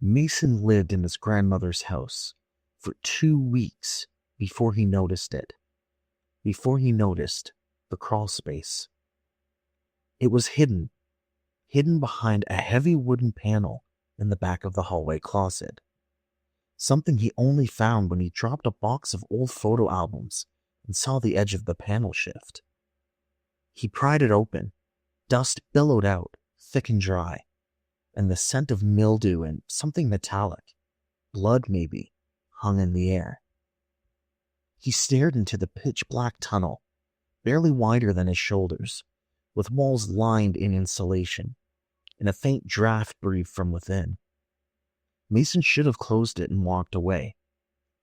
Mason lived in his grandmother's house for 2 weeks before he noticed it. Before he noticed the crawl space. It was hidden behind a heavy wooden panel in the back of the hallway closet. Something he only found when he dropped a box of old photo albums and saw the edge of the panel shift. He pried it open. Dust billowed out, thick and dry, and the scent of mildew and something metallic, blood maybe, hung in the air. He stared into the pitch-black tunnel, barely wider than his shoulders, with walls lined in insulation, and a faint draft breathed from within. Mason should have closed it and walked away,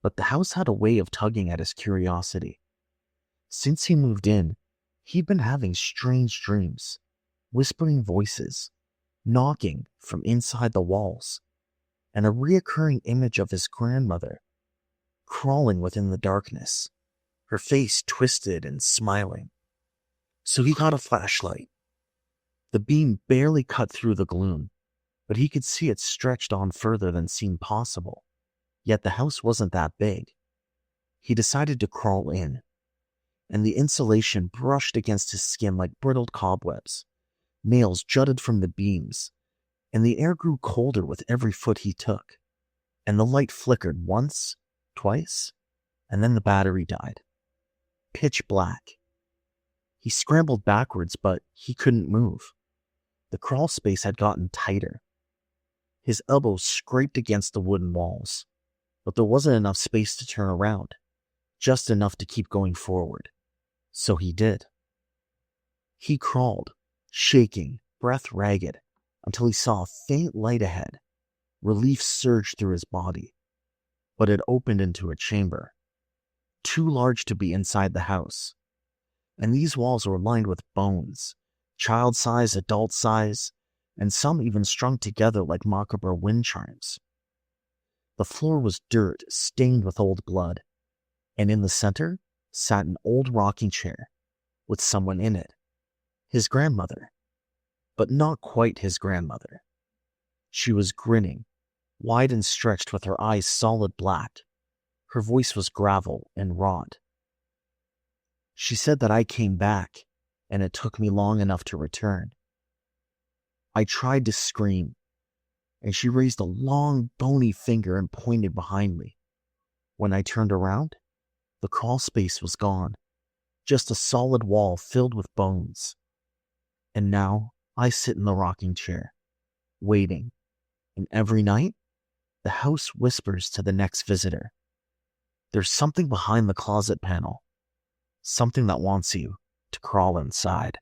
but the house had a way of tugging at his curiosity. Since he moved in, he'd been having strange dreams, whispering voices, knocking from inside the walls, and a reoccurring image of his grandmother, crawling within the darkness, her face twisted and smiling. So he got a flashlight. The beam barely cut through the gloom, but he could see it stretched on further than seemed possible. Yet the house wasn't that big. He decided to crawl in, and the insulation brushed against his skin like brittle cobwebs. Nails jutted from the beams, and the air grew colder with every foot he took, and the light flickered once, twice, and then the battery died. Pitch black. He scrambled backwards, but he couldn't move. The crawl space had gotten tighter. His elbows scraped against the wooden walls, but there wasn't enough space to turn around, just enough to keep going forward. So he did. He crawled, shaking, breath ragged, until he saw a faint light ahead. Relief surged through his body, but it opened into a chamber, too large to be inside the house. And these walls were lined with bones, child size, adult size, and some even strung together like macabre wind chimes. The floor was dirt stained with old blood, and in the center sat an old rocking chair with someone in it. His grandmother, but not quite his grandmother. She was grinning, wide and stretched with her eyes solid black. Her voice was gravel and wrought. She said that I came back, and it took me long enough to return. I tried to scream, and she raised a long, bony finger and pointed behind me. When I turned around, the crawl space was gone, just a solid wall filled with bones. And now I sit in the rocking chair, waiting, and every night, the house whispers to the next visitor. There's something behind the closet panel, something that wants you to crawl inside.